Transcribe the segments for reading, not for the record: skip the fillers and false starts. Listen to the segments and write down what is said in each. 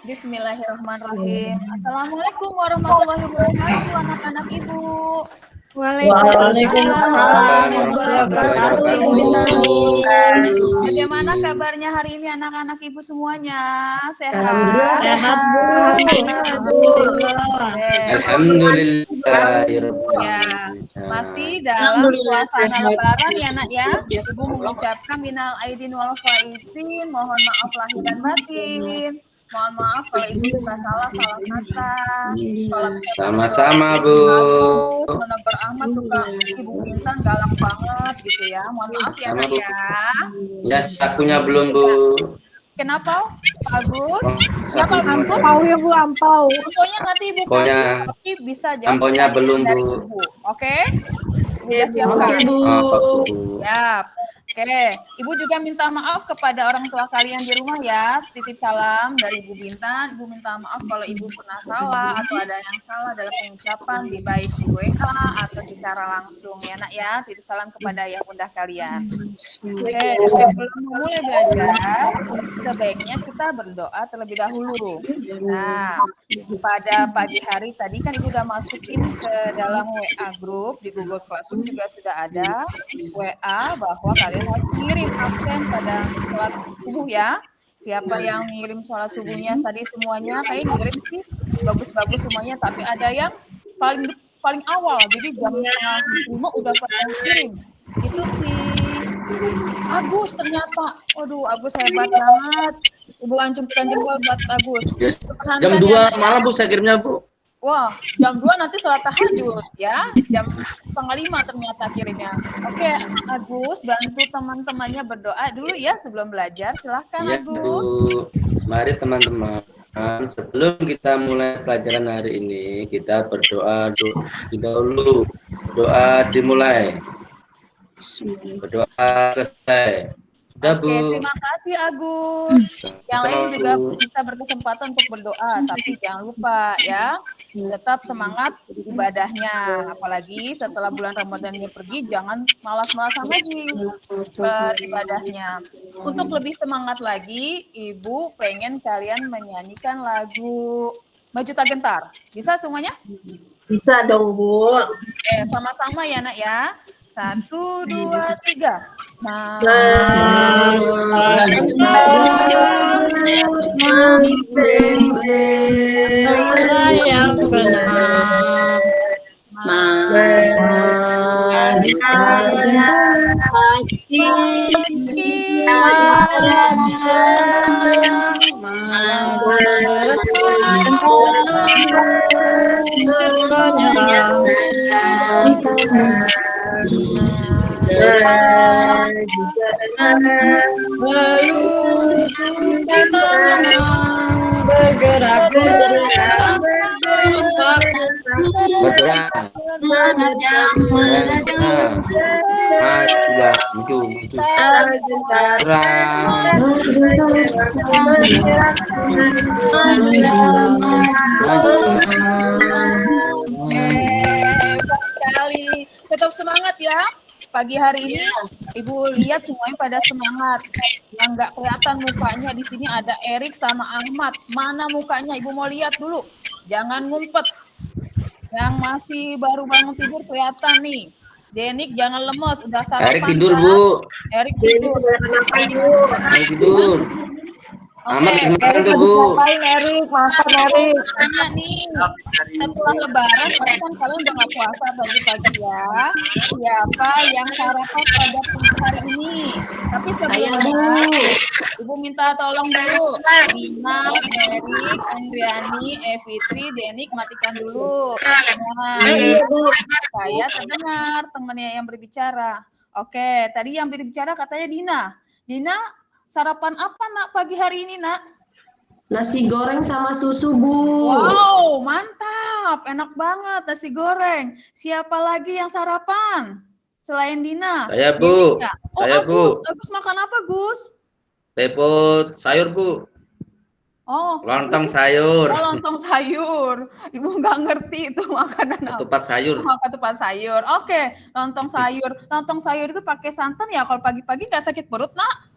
Bismillahirrahmanirrahim. Assalamualaikum warahmatullahi wabarakatuh, anak-anak Ibu. Waalaikumsalam warahmatullahi wabarakatuh, Ibu Bintang. Bagaimana kabarnya hari ini anak-anak Ibu semuanya? Sehat? Alhamdulillah sehat, Bu. Alhamdulillah. Ya, masih dalam suasana lebaran ya nak ya. Ibu mengucapkan minal aidin wal faizin, mohon maaf lahir dan batin. Mohon maaf kalau Ibu suka salah kata. Kalau bisa Sama-sama, Bu. menegur Ahmad suka Ibu Bintang galak banget gitu ya. Mohon maaf ya nak ya. Ya, sakunya belum, Bu. Kenapa? Bagus. Ya Pak Agus. Ampau ya Bu, ampau. Pokoknya nanti Ibu Pokoknya kasih, tapi bisa jawab amponya belum, dari Bu. Ibu. Oke? Udah siap Oke, kan? Bu. Siap. Oke, Ibu juga minta maaf kepada orang tua kalian di rumah ya. Titip salam dari Ibu Bintang. Ibu minta maaf kalau Ibu pernah salah atau ada yang salah dalam pengucapan di baik di WA atau secara langsung ya nak ya. Titip salam kepada ayah bunda kalian. Oke, sebelum mulai belajar, sebaiknya kita berdoa terlebih dahulu. Nah, pada pagi hari tadi kan Ibu udah masukin ke dalam WA grup di Google Classroom juga sudah ada WA bahwa kalian harus kirim absen pada sholat subuh ya. Siapa yang ngirim sholat subuhnya tadi semuanya kayak ngirim sih bagus-bagus semuanya, tapi ada yang paling awal, jadi jam 5 udah pada kirim. Itu sih Agus ternyata. Waduh, Agus hebat banget. Ibu ancungkan jempol buat Agus. Yes. Jam 2 malam, Bu, saya kirimnya, Bu. Wah, jam 2 nanti sholat tahajud ya. Jam 4:30 ternyata kirimnya. Oke, Agus, bantu teman-temannya berdoa dulu ya sebelum belajar. Silahkan, Ya, Agus. Bu. Mari teman-teman. Sebelum kita mulai pelajaran hari ini, kita berdoa dulu. Doa dimulai. Berdoa selesai. Sudah, Bu. Oke, terima kasih Agus. Yang lain Sama-sama, juga Bu. bisa berkesempatan untuk berdoa, tapi jangan lupa ya, tetap semangat ibadahnya. Apalagi setelah bulan Ramadannya pergi, jangan malas-malasan lagi beribadahnya. Untuk lebih semangat lagi, Ibu pengen kalian menyanyikan lagu Maju Tak Gentar. Bisa semuanya? Bisa dong, Bu. Sama-sama ya nak ya. 1, 2, 3. Yang benar. Bergerak sekali. Tetap semangat ya. Pagi hari ini Ibu lihat semuanya pada semangat. Yang nggak kelihatan mukanya di sini ada Erik sama Ahmad. Mana mukanya? Ibu mau lihat dulu. Jangan ngumpet. Yang masih baru bangun tidur kelihatan nih. Denik jangan lemes, udah sarapan. Erik tidur, Bu. Erik tidur. Erik tidur. Ahmad makan tuh, Bu. Erik, makan Erik. Tanya nih, setelah lebaran pasti kan kalian udah nggak puasa pagi-pagi ya. Siapa yang sarapan pada pagi hari ini? Tapi sebelumnya, Ibu minta tolong dulu. Dina, Erik, Andriani, Evitri, Denik matikan dulu. Nah, saya terdengar temannya yang berbicara. Oke, tadi yang berbicara katanya Dina. Dina, sarapan apa nak pagi hari ini nak? Nasi goreng sama susu, Bu. Wow, mantap. Enak banget nasi goreng. Siapa lagi yang sarapan? Selain Dina. Saya, Bu. Saya, Agus. Bu. Agus makan apa, Gus? Tepot sayur, Bu. Oh, Lontong sayur. Oh, lontong sayur. Ibu nggak ngerti itu makanan apa. Ketupat sayur. Oh, ketupat sayur. Oke, lontong sayur. Lontong sayur itu pakai santan ya kalau pagi-pagi nggak sakit perut, nak?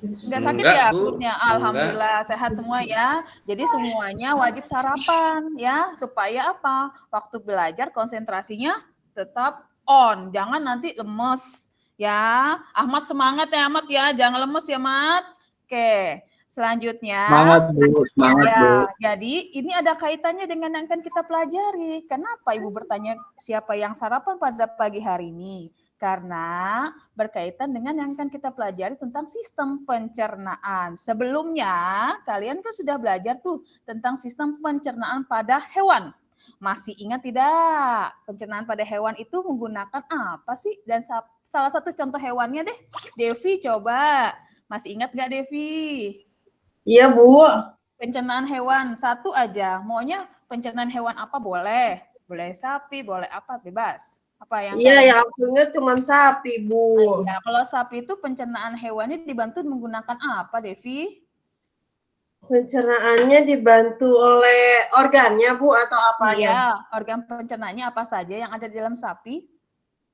Nggak sakit Enggak, ya Bu. perutnya? Alhamdulillah sehat semua ya. Jadi semuanya wajib sarapan ya, supaya apa? Waktu belajar konsentrasinya tetap on, jangan nanti lemes ya. Ahmad semangat ya Ahmad ya, jangan lemes ya Ahmad. Oke, selanjutnya. Semangat Bu, semangat Bu. Ya, jadi ini ada kaitannya dengan yang akan kita pelajari. Kenapa Ibu bertanya siapa yang sarapan pada pagi hari ini? Karena berkaitan dengan yang akan kita pelajari tentang sistem pencernaan. Sebelumnya, kalian kan sudah belajar tuh tentang sistem pencernaan pada hewan. Masih ingat tidak? Pencernaan pada hewan itu menggunakan apa sih? Dan salah satu contoh hewannya deh. Devi coba. Masih ingat nggak Devi? Iya, Bu. Pencernaan hewan satu aja. Maunya pencernaan hewan apa boleh? Boleh sapi, boleh apa, bebas. Apa yang Iya, yang aku ingat cuma sapi, Bu. Ya, kalau sapi itu pencernaan hewannya dibantu menggunakan apa, Devi? Pencernaannya dibantu oleh organnya, Bu, atau apanya? Iya, organ pencernaannya apa saja yang ada di dalam sapi?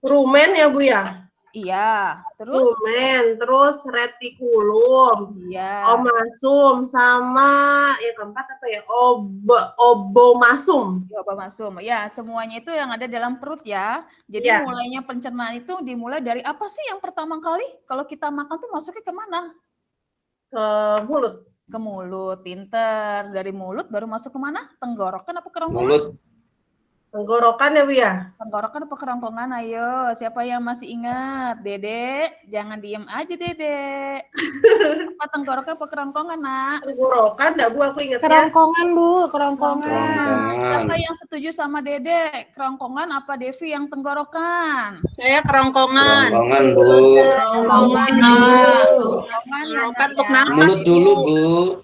Rumen ya, Bu ya? Iya, terus? Rumen, terus retikulum, Iya. omasum, sama yang keempat apa ya? Obomasum. Obomasum. Ya, semuanya itu yang ada dalam perut ya. Jadi Ya. mulainya pencernaan itu dimulai dari apa sih yang pertama kali? Kalau kita makan tuh masuknya kemana? Ke mulut. Ke mulut, pinter. Dari mulut baru masuk kemana? Tenggorokan apa kerongkongan? Mulut. Tenggorokan ya, Bu ya? Tenggorokan apa kerongkongan? Ayo, siapa yang masih ingat? Dede, jangan diem aja Dede. Apa tenggorokan apa kerongkongan, Nak? Tenggorokan dah, Bu, aku ingatnya. Kerongkongan, Bu, kerongkongan. Kerongkongan. Siapa yang setuju sama Dede? Kerongkongan apa Devi yang tenggorokan? Saya kerongkongan. Kerongkongan, Bu. Kerongkongan, Bu. Kerongkongan untuk ya. napas. Mulut dulu, Bu.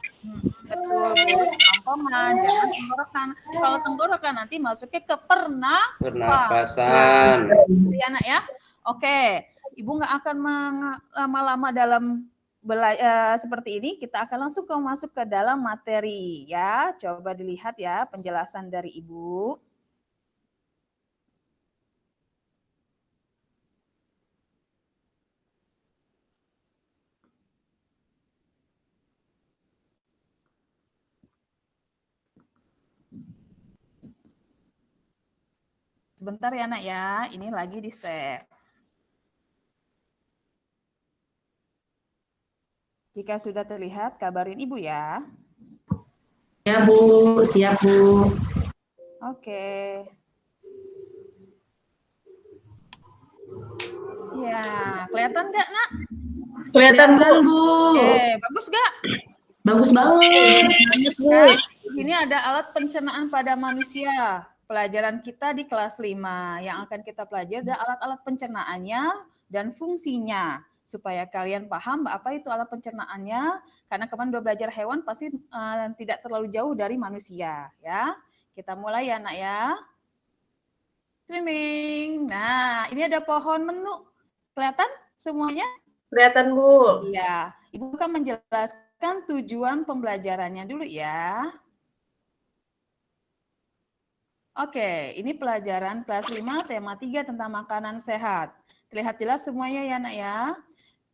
Betul, Bu. Kerongkongan, jangan tenggorokan. Kalau tenggorokan nanti masuknya ke Pernafasan. ya, Nak ya. Oke, Ibu nggak akan lama-lama dalam seperti ini, kita akan langsung masuk ke dalam materi ya. Coba dilihat ya penjelasan dari Ibu. Sebentar ya Nak ya, ini lagi di-share. Jika sudah terlihat, kabarin Ibu ya. Ya Bu, siap Bu. Oke. Ya, kelihatan nggak Nak? Kelihatan, Bu. Bu. Bagus nggak? Bagus banget. Nah, ini ada alat pencernaan pada manusia. Pelajaran kita di kelas 5. Yang akan kita pelajari adalah alat-alat pencernaannya dan fungsinya. Supaya kalian paham apa itu alat pencernaannya. Karena kemarin udah belajar hewan pasti tidak terlalu jauh dari manusia. Ya, kita mulai ya Nak ya. Streaming. Nah, ini ada pohon menu. Kelihatan semuanya? Kelihatan, Bu. Iya. Ibu akan menjelaskan tujuan pembelajarannya dulu ya. Oke, ini pelajaran kelas 5 tema 3 tentang makanan sehat. Terlihat jelas semuanya ya Nak ya.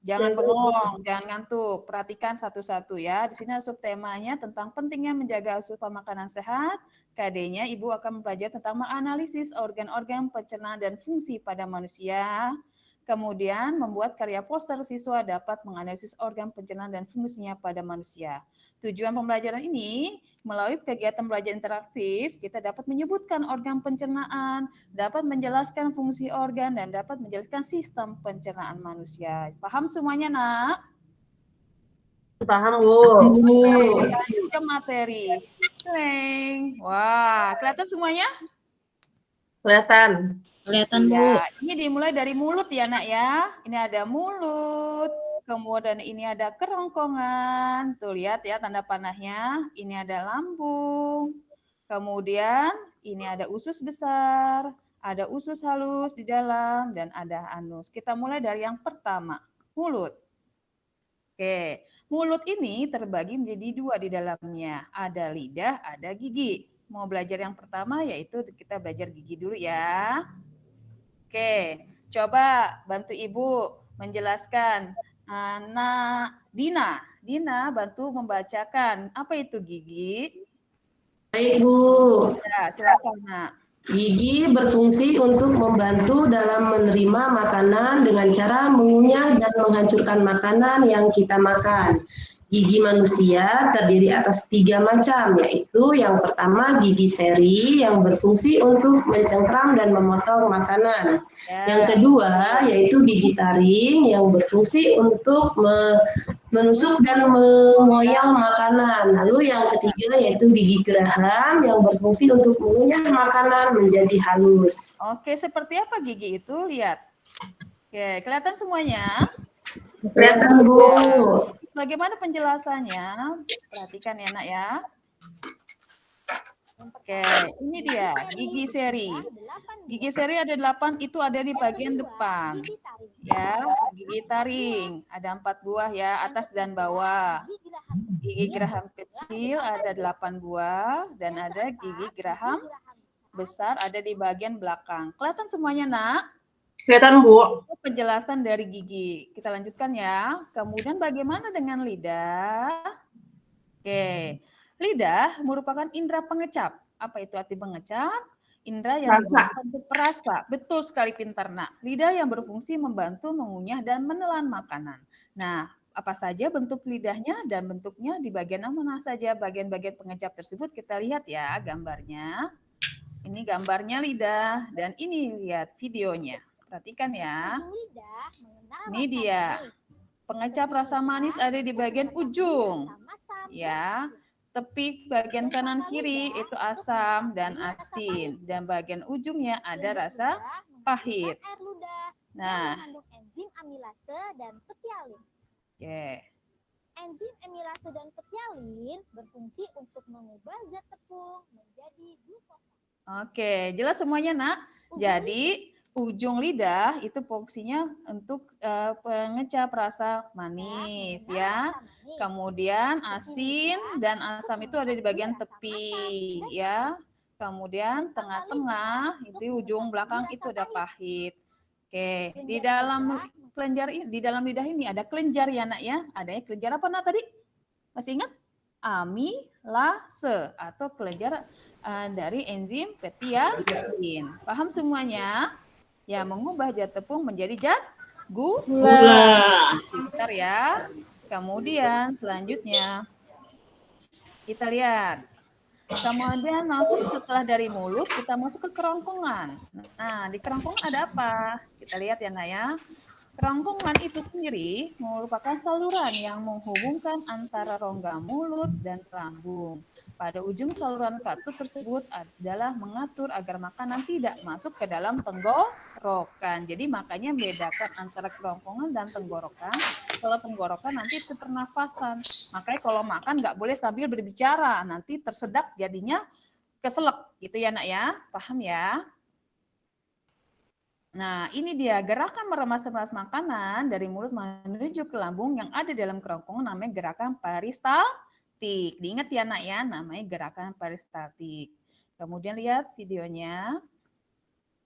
Jangan bengong, jangan ngantuk. Perhatikan satu-satu ya. Di sini subtemanya tentang pentingnya menjaga asupan makanan sehat. KD-nya Ibu akan mempelajari tentang menganalisis organ-organ pencernaan dan fungsi pada manusia. Kemudian membuat karya poster siswa dapat menganalisis organ pencernaan dan fungsinya pada manusia. Tujuan pembelajaran ini, melalui kegiatan belajar interaktif, kita dapat menyebutkan organ pencernaan, dapat menjelaskan fungsi organ, dan dapat menjelaskan sistem pencernaan manusia. Paham semuanya, Nak? Paham, Bu. Lanjut ke materi. Wah, kelihatan semuanya? Kelihatan. Kelihatan, Bu. Ya, ini dimulai dari mulut ya, Nak ya. Ini ada mulut, kemudian ini ada kerongkongan. Tuh lihat ya tanda panahnya. Ini ada lambung. Kemudian ini ada usus besar, ada usus halus di dalam, dan ada anus. Kita mulai dari yang pertama, mulut. Oke, mulut ini terbagi menjadi dua di dalamnya. Ada lidah, ada gigi. Mau belajar yang pertama yaitu kita belajar gigi dulu ya. Oke, coba bantu Ibu menjelaskan Anak Dina bantu membacakan. Apa itu gigi? Baik, Bu. Ya, silakan, Nak. Gigi berfungsi untuk membantu dalam menerima makanan dengan cara mengunyah dan menghancurkan makanan yang kita makan. Gigi manusia terdiri atas 3 macam, yaitu yang pertama gigi seri yang berfungsi untuk mencengkram dan memotong makanan. Ya. Yang kedua yaitu gigi taring yang berfungsi untuk menusuk dan mengoyang makanan. Lalu yang ketiga yaitu gigi geraham yang berfungsi untuk mengunyah makanan menjadi halus. Oke, seperti apa gigi itu? Lihat. Oke, kelihatan semuanya? Kelihatan, Bu. Terus bagaimana penjelasannya? Perhatikan ya, Nak ya. Oke, ini dia gigi seri. Gigi seri ada 8, itu ada di bagian depan. Ya, gigi taring ada 4 buah ya, atas dan bawah. Gigi geraham kecil ada 8 buah dan ada gigi geraham besar ada di bagian belakang. Kelihatan semuanya, Nak? Kelihatan, Bu. Itu penjelasan dari gigi. Kita lanjutkan ya. Kemudian bagaimana dengan lidah? Oke. Lidah merupakan indera pengecap. Apa itu arti pengecap? Indera yang digunakan untuk perasa. Betul sekali, pintar, Nak. Lidah yang berfungsi membantu mengunyah dan menelan makanan. Nah, apa saja bentuk lidahnya dan bentuknya di bagian mana saja bagian-bagian pengecap tersebut kita lihat ya gambarnya. Ini gambarnya lidah dan ini lihat videonya. Perhatikan ya. Ini dia. Pengecap rasa manis ada di bagian ujung. Ya. Tepi bagian kanan kiri itu asam dan asin dan bagian ujungnya ada rasa pahit. Nah. Enzim amilase dan petialin. Oke. Enzim amilase dan petialin berfungsi untuk mengubah zat tepung menjadi glukosa. Oke, jelas semuanya, Nak. Jadi ujung lidah itu fungsinya untuk pengecap rasa manis ya. Kemudian asin dan asam itu ada di bagian tepi ya. Kemudian tengah-tengah itu ujung belakang itu ada pahit. Oke, di dalam kelenjar di dalam lidah ini ada kelenjar ya, Nak ya. Adanya kelenjar apa, Nak tadi? Masih ingat? Amilase atau kelenjar dari enzim petialin. Paham semuanya? Ya, mengubah zat tepung menjadi zat gula. Pintar ya. Kemudian selanjutnya kita lihat. Kemudian masuk setelah dari mulut kita masuk ke kerongkongan. Nah, di kerongkongan ada apa? Kita lihat ya, Nak ya. Kerongkongan itu sendiri merupakan saluran yang menghubungkan antara rongga mulut dan lambung. Pada ujung saluran katut tersebut adalah mengatur agar makanan tidak masuk ke dalam tenggorokan. Jadi makanya bedakan antara kerongkongan dan tenggorokan. Kalau tenggorokan nanti itu pernafasan. Makanya kalau makan nggak boleh sambil berbicara. Nanti tersedak jadinya keselak. Gitu ya, Nak ya. Paham ya? Nah, ini dia gerakan meremas-remas makanan dari mulut menuju ke lambung yang ada dalam kerongkongan namanya gerakan peristaltik. Diingat ya, Nak ya, namanya gerakan peristaltik. Kemudian lihat videonya.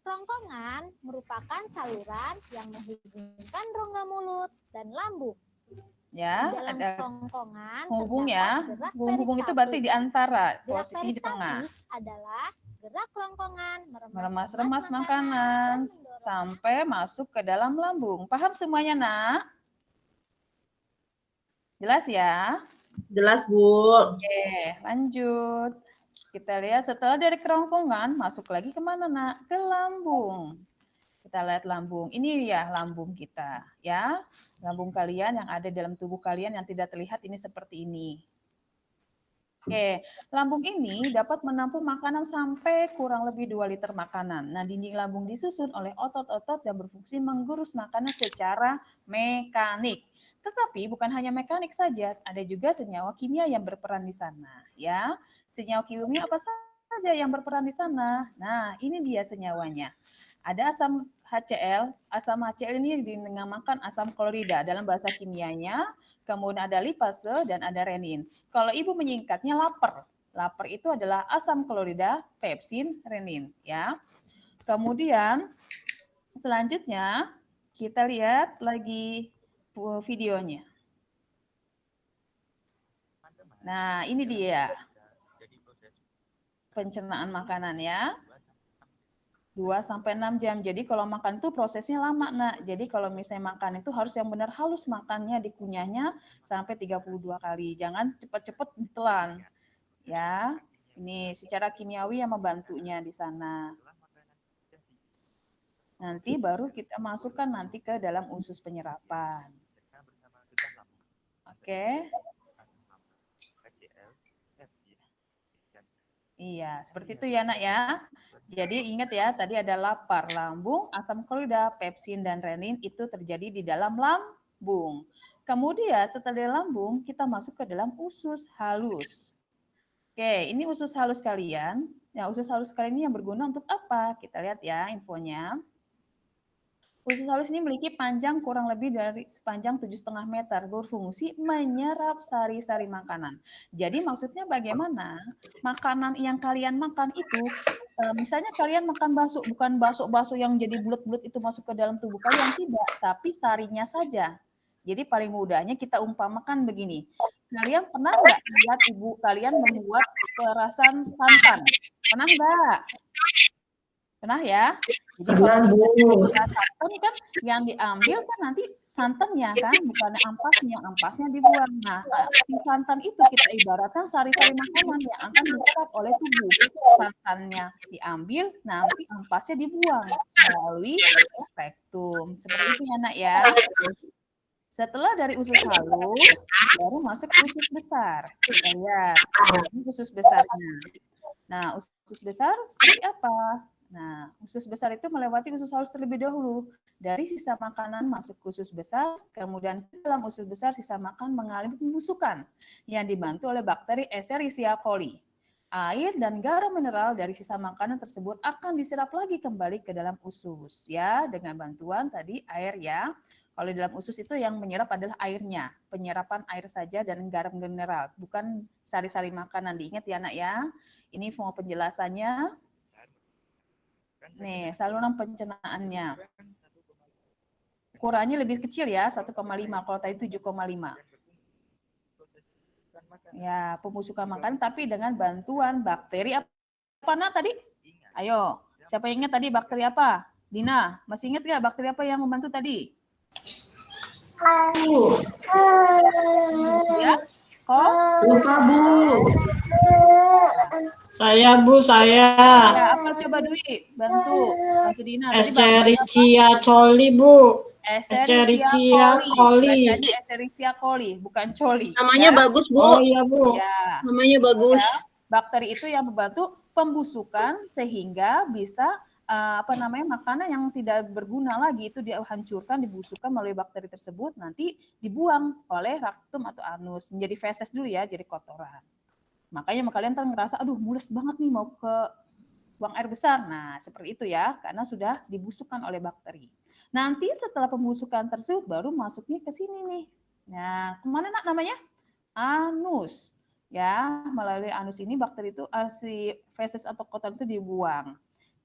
Kerongkongan merupakan saluran yang menghubungkan rongga mulut dan lambung. Ya, Dalam ada kerongkongan hubung ya. terdapat gerak Hubung itu berarti di antara, Gerak posisi di tengah. peristaltik adalah gerak kerongkongan Meremas-remas makanan sampai masuk ke dalam lambung. Paham semuanya, Nak? Jelas ya? Jelas, Bu. Oke, lanjut. Kita lihat setelah dari kerongkongan, masuk lagi kemana, Nak? Ke lambung. Kita lihat lambung. Ini ya lambung kita. Ya, lambung kalian yang ada dalam tubuh kalian yang tidak terlihat ini seperti ini. Oke, lambung ini dapat menampung makanan sampai kurang lebih 2 liter makanan. Nah, dinding lambung disusun oleh otot-otot dan berfungsi menggurus makanan secara mekanik. Tetapi bukan hanya mekanik saja, ada juga senyawa kimia yang berperan di sana. Ya, senyawa kimia apa saja yang berperan di sana? Nah, ini dia senyawanya. Ada asam HCl. Asam HCl ini dinamakan asam klorida dalam bahasa kimianya. Kemudian ada lipase dan ada renin. Kalau Ibu menyingkatnya LAPER. LAPER itu adalah asam klorida, pepsin, renin. Ya. Kemudian selanjutnya kita lihat lagi videonya. Nah, ini dia pencernaan makanan ya. 2-6 jam. Jadi kalau makan itu prosesnya lama, Nak. Jadi kalau misalnya makan itu harus yang benar halus makannya, dikunyahnya sampai 32 kali. Jangan cepat-cepat ditelan. Ya. Ini secara kimiawi yang membantunya di sana. Nanti baru kita masukkan nanti ke dalam usus penyerapan. Oke. Iya, seperti itu ya, Nak ya. Jadi ingat ya, tadi ada lapar, lambung, asam klorida, pepsin, dan renin itu terjadi di dalam lambung. Kemudian setelah di lambung, kita masuk ke dalam usus halus. Oke, ini usus halus kalian. Ya, usus halus kalian ini yang berguna untuk apa? Kita lihat ya infonya. Usus halus ini memiliki panjang kurang lebih dari sepanjang 7,5 meter, berfungsi menyerap sari-sari makanan. Jadi maksudnya bagaimana? Makanan yang kalian makan itu, misalnya kalian makan bakso, bukan bakso yang jadi bulat-bulat itu masuk ke dalam tubuh kalian, tidak, tapi sarinya saja. Jadi paling mudahnya kita umpamakan begini. Kalian pernah nggak lihat ibu kalian membuat perasan santan? Pernah nggak? Pernah ya? Jadi kalau santan kan yang diambil kan nanti santannya kan, bukan ampasnya. Ampasnya dibuang. Nah, si santan itu kita ibaratkan sari-sari makanan yang akan diserap oleh tubuh. Santannya diambil, nanti ampasnya dibuang melalui rektum. Seperti itu ya, Nak ya. Setelah dari usus halus, baru masuk usus besar. Kita lihat, ini usus besarnya. Nah, usus besar seperti apa? Nah, usus besar itu melewati usus halus terlebih dahulu. Dari sisa makanan masuk ke usus besar, kemudian ke dalam usus besar sisa makan mengalami pembusukan yang dibantu oleh bakteri Escherichia coli. Air dan garam mineral dari sisa makanan tersebut akan diserap lagi kembali ke dalam usus ya, dengan bantuan tadi air ya. Kalau di dalam usus itu yang menyerap adalah airnya, penyerapan air saja dan garam mineral, bukan sari-sari makanan. Diingat ya, Nak ya. Ini semua penjelasannya. Nih, saluran pencernaannya. Ukurannya lebih kecil ya, 1,5. Kalau tadi 7,5. Ya, pembusukan makanan tapi dengan bantuan bakteri apa, Nak, tadi? Ayo, siapa yang ingat tadi bakteri apa? Dina, masih ingat nggak bakteri apa yang membantu tadi? Ya, kok? Lupa, Bu. Saya, Bu, saya. Ya, apa coba Dwi? Bantu Dina. Escherichia coli, Bu. Escherichia coli. Bacanya Escherichia coli, bukan coli. Namanya ya. bagus, Bu. Oh iya, Bu. Ya. Namanya bagus. Ya. Bakteri itu yang membantu pembusukan sehingga bisa makanan yang tidak berguna lagi itu dihancurkan, dibusukkan melalui bakteri tersebut, nanti dibuang oleh rektum atau anus, menjadi feses dulu ya, jadi kotoran. Makanya kalian ngerasa, aduh mules banget nih mau ke buang air besar. Nah, seperti itu ya, karena sudah dibusukkan oleh bakteri. Nanti setelah pembusukan tersebut baru masuknya ke sini nih. Nah, kemana, Nak, namanya? Anus. Ya, melalui anus ini bakteri itu si feses atau kotoran itu dibuang.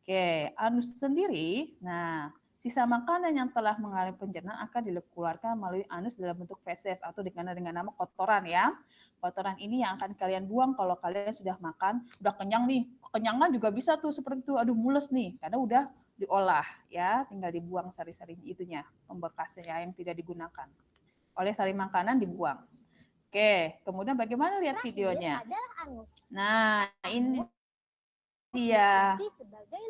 Oke, anus sendiri, nah sisa makanan yang telah mengalami pencernaan akan dikeluarkan melalui anus dalam bentuk feses atau dengan nama kotoran ya. Kotoran ini yang akan kalian buang kalau kalian sudah makan, udah kenyang nih. Kenyangan juga bisa tuh seperti itu, aduh mules nih, karena udah diolah ya, tinggal dibuang sari-sari itunya, pembekasnya yang tidak digunakan. Oleh sari makanan dibuang. Oke, kemudian bagaimana lihat videonya? Nah, ini dia sebagai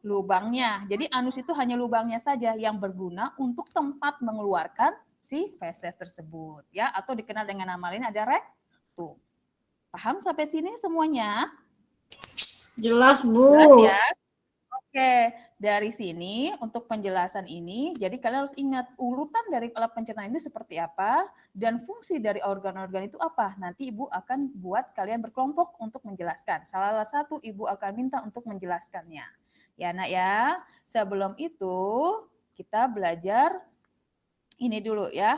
lubangnya. Jadi anus itu hanya lubangnya saja yang berguna untuk tempat mengeluarkan si feses tersebut ya, atau dikenal dengan nama lain ada rektum. Paham sampai sini semuanya? Jelas, Bu. Jelas ya? Oke, dari sini untuk penjelasan ini, jadi kalian harus ingat urutan dari alat pencernaan ini seperti apa dan fungsi dari organ-organ itu apa. Nanti Ibu akan buat kalian berkelompok untuk menjelaskan. Salah satu Ibu akan minta untuk menjelaskannya. Ya, Nak ya. Sebelum itu kita belajar ini dulu ya,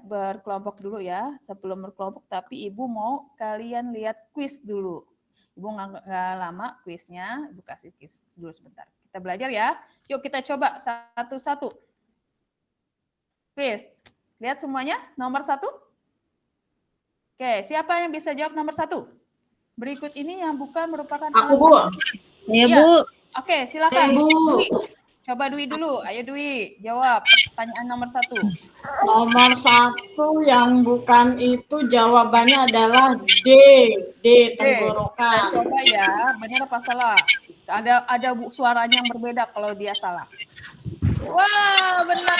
berkelompok dulu ya. Sebelum berkelompok tapi Ibu mau kalian lihat kuis dulu. Ibu nggak lama kuisnya, Ibu kasih kuis dulu sebentar. Kita belajar ya. Yuk kita coba satu-satu. Kuis. Lihat semuanya, nomor 1. Oke, siapa yang bisa jawab nomor 1? Berikut ini yang bukan merupakan Aku, Bu. Ya, Iya. Bu. Oke, silakan. Bu. Dwi. Coba Dwi dulu. Ayo Dwi, jawab pertanyaan nomor 1. Nomor 1 yang bukan itu jawabannya adalah D. D Kita tenggorokan. coba ya, benar apa salah? Ada suaranya yang berbeda kalau dia salah. Wah, benar.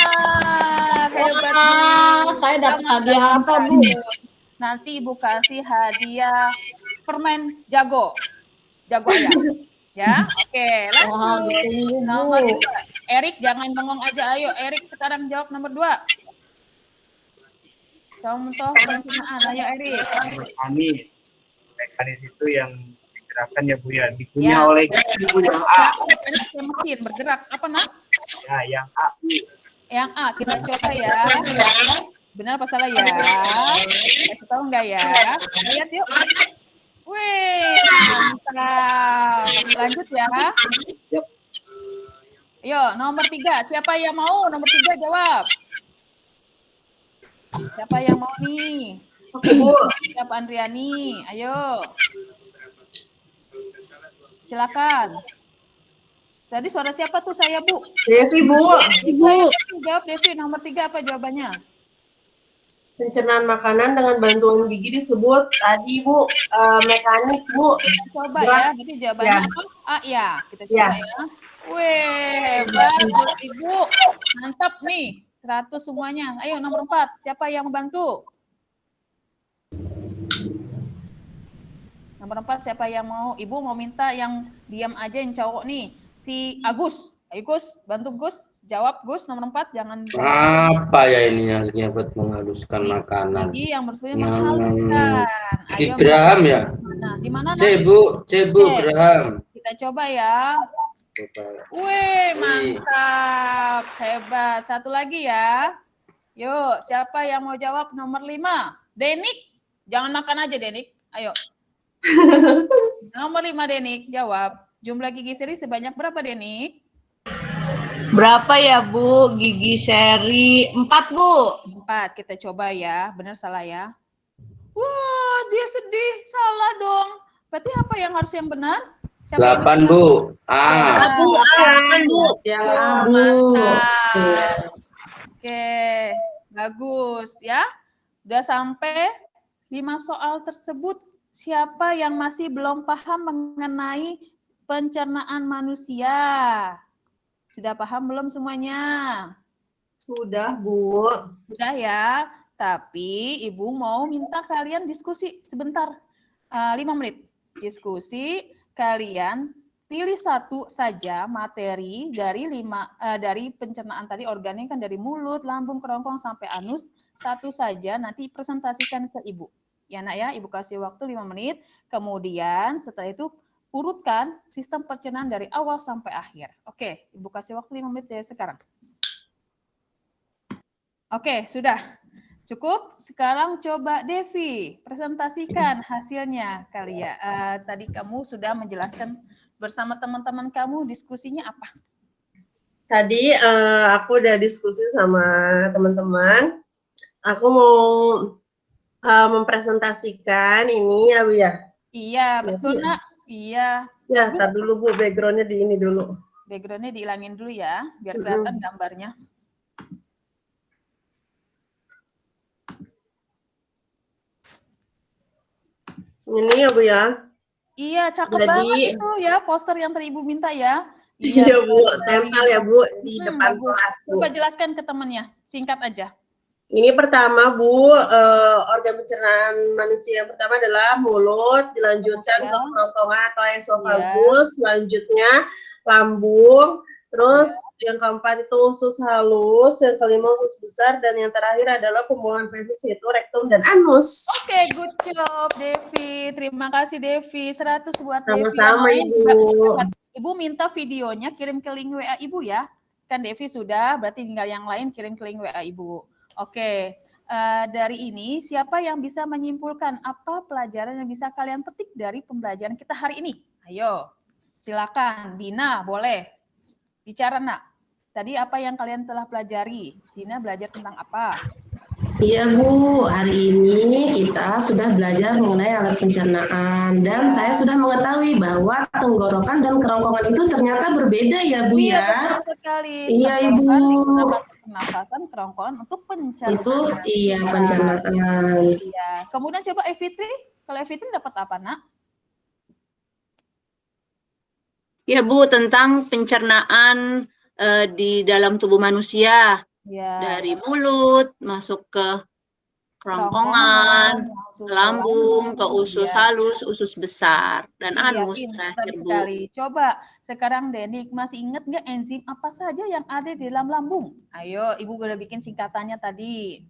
Hebat. Wah, saya dapat hadiah apa, Bu? Nanti Ibu kasih hadiah permen jago. Jago ayam. Ya, oke, Wah, lanjut. ditunggu, Bu. Nomor 2. Erik, jangan bengong aja. Ayo, Erik sekarang jawab nomor 2. Contoh pencernaan. Ayo, Erik. Mekanis itu yang digerakkan ya Bu ya, digunya Ya. oleh Bu yang A. Mesin bergerak. Apa, Nak? Ya, yang A Bu. Yang A, kita coba ya. Benar apa salah ya? Kasih tahu enggak ya? Lihat yuk. Wih, mantap. Lanjut ya. Yap. Ayo, nomor 3. Siapa yang mau? Nomor 3 jawab. Siapa yang mau nih? Aku, Bu. Siapa Andriani? Ayo. Silakan. Tadi suara siapa tuh saya, Bu? Devi, Bu. Ibu. Jawab Devi, nomor 3 apa jawabannya? Pencernaan makanan dengan bantuan gigi disebut tadi, Bu, mekanik, Bu. Coba Gerak. ya, berarti jawabannya Ya. apa? A ya, kita coba Ya. ya. Wih, hebat Ibu. Mantap nih, 100 semuanya. Ayo nomor 4, siapa yang membantu? Nomor 4, siapa yang mau? Ibu mau minta yang diam aja yang cowok nih. Si Agus. Ayo Gus, bantu Gus. Jawab Gus, nomor 4, jangan. Apa ya ini harusnya buat menghaluskan makanan? Gigi yang berfungsi menghaluskan. Ki Ayo, Graham ya? Nah, di mana? C Bu C. Graham. Kita coba ya. Coba. Wih, mantap. Hebat. Satu lagi ya. Yuk, siapa yang mau jawab nomor 5? Denik. Jangan makan aja, Denik. Ayo. Nomor 5, Denik. Jawab. Jumlah gigi seri sebanyak berapa, Denik? Berapa ya, Bu? Gigi seri 4, Bu. 4. Kita coba ya. Benar salah ya? Wah, dia sedih. Salah dong. Berarti apa yang harus yang benar? Siapa yang 8 benar? Bu. A. Bu, kan, Bu. Yang Oh, abu. mantap. Oke, bagus ya. Udah sampai 5 soal tersebut. Siapa yang masih belum paham mengenai pencernaan manusia? Sudah paham belum semuanya? Sudah, Bu. Sudah ya. Tapi Ibu mau minta kalian diskusi sebentar. 5 menit. Diskusi, kalian pilih satu saja materi dari dari pencernaan tadi, organnya kan dari mulut, lambung, kerongkong sampai anus, satu saja nanti presentasikan ke Ibu. Ya Nak ya, Ibu kasih waktu 5 menit. Kemudian setelah itu urutkan sistem pencernaan dari awal sampai akhir. Oke, Ibu kasih waktu 5 menit dari sekarang. Oke, sudah. Cukup. Sekarang coba Devi presentasikan hasilnya kali ya. Tadi kamu sudah menjelaskan bersama teman-teman kamu, diskusinya apa? Tadi aku udah diskusi sama teman-teman. Aku mau mempresentasikan ini ya, Bu ya. Iya, betul Nak. Iya. Ya, tar dulu Bu, backgroundnya di ini dulu. Backgroundnya dihilangin dulu ya, biar kelihatan gambarnya. Ini ya Bu ya. Iya, cakep Jadi- banget itu ya, poster yang tadi Ibu minta ya. Iya Bu, tempel ya Bu di depan bagus. kelas Bu. Coba jelaskan ke temannya, singkat aja. Ini pertama Bu, organ pencernaan manusia yang pertama adalah mulut, dilanjutkan Ya. ke kerongkongan atau esofagus, selanjutnya lambung, terus yang keempat itu usus halus, yang kelima usus besar, dan yang terakhir adalah pembuangan feses yaitu rektum dan anus. Oke, good job Devi. Terima kasih Devi. 100 buat Devi. Sama-sama Yang lain Ibu. juga, Ibu minta videonya kirim ke link WA Ibu ya. Kan Devi sudah, berarti tinggal yang lain kirim ke link WA Ibu. Oke, dari ini siapa yang bisa menyimpulkan apa pelajaran yang bisa kalian petik dari pembelajaran kita hari ini? Ayo, silakan. Dina, boleh. Bicara Nak. Tadi apa yang kalian telah pelajari? Dina belajar tentang apa? Iya Bu, hari ini kita sudah belajar mengenai alat pencernaan dan saya sudah mengetahui bahwa tenggorokan dan kerongkongan itu ternyata berbeda ya Bu Iya, ya. betul sekali. Iya Ibu. Tenggorokan digunakan untuk pernafasan, kerongkongan untuk pencernaan. Untuk pencernaan. Iya. Kemudian coba Evitri, kalau Evitri dapat apa, Nak? Ya Bu, tentang pencernaan di dalam tubuh manusia. Ya. Dari mulut, masuk ke kerongkongan, lambung, ke usus halus, usus besar, dan anus terakhir Bu. Sekali. Coba sekarang Denik, masih ingat nggak enzim apa saja yang ada di dalam lambung? Ayo, Ibu udah bikin singkatannya tadi.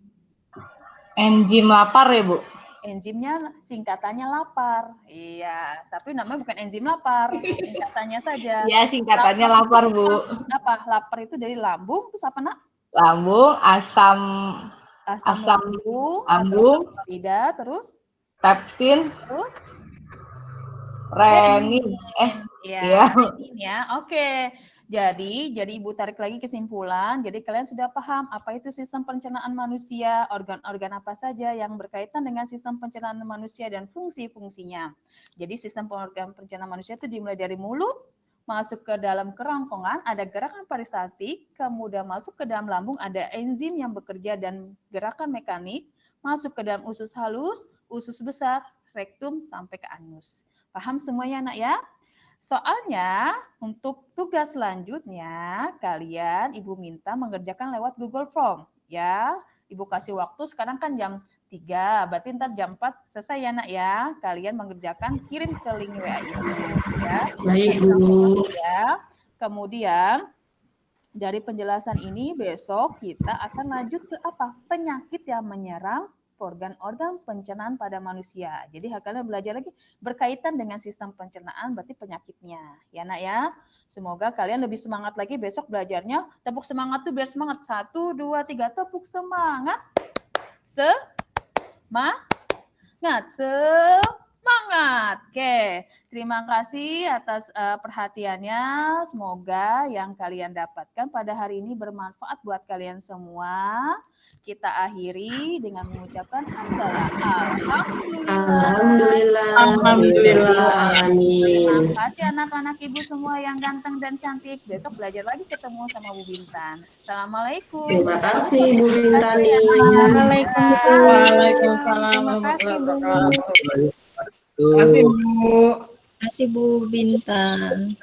Enzim lapar ya Bu? Enzimnya singkatannya lapar. Iya, tapi namanya bukan enzim lapar, singkatannya saja. Ya, singkatannya lapar Bu. Apa? Lapar itu dari lambung, terus apa Nak? Lambung, asam lambung, lidah, terus pepsin, terus renin. Renin ya. Oke. Jadi Ibu tarik lagi kesimpulan. Jadi kalian sudah paham apa itu sistem pencernaan manusia, organ-organ apa saja yang berkaitan dengan sistem pencernaan manusia dan fungsi-fungsinya. Jadi sistem organ pencernaan manusia itu dimulai dari mulut, masuk ke dalam kerongkongan, ada gerakan peristaltik, kemudian masuk ke dalam lambung, ada enzim yang bekerja dan gerakan mekanik, masuk ke dalam usus halus, usus besar, rektum, sampai ke anus. Paham semuanya Nak ya? Soalnya untuk tugas selanjutnya, kalian Ibu minta mengerjakan lewat Google Form. Ya, Ibu kasih waktu sekarang kan jam 3, berarti ntar jam 4 selesai ya Nak ya. Kalian mengerjakan, kirim ke link WA itu ya. Baik Bu. Ya. Kemudian dari penjelasan ini besok kita akan lanjut ke apa? Penyakit yang menyerang organ-organ pencernaan pada manusia. Jadi kalian belajar lagi berkaitan dengan sistem pencernaan berarti penyakitnya. Ya Nak ya. Semoga kalian lebih semangat lagi besok belajarnya. Tepuk semangat tuh biar semangat. 1, 2, 3 tepuk semangat. Semangat. Oke, terima kasih atas perhatiannya. Semoga yang kalian dapatkan pada hari ini bermanfaat buat kalian semua. Kita akhiri dengan mengucapkan Alhamdulillah. Terima kasih anak-anak Ibu semua yang ganteng dan cantik. Besok belajar lagi ketemu sama Bu Bintan. Assalamualaikum. Terima kasih Bu Bintan. Waalaikumsalam. Terima kasih Bu. Terima kasih Bu. Terima kasih Bu Bintan.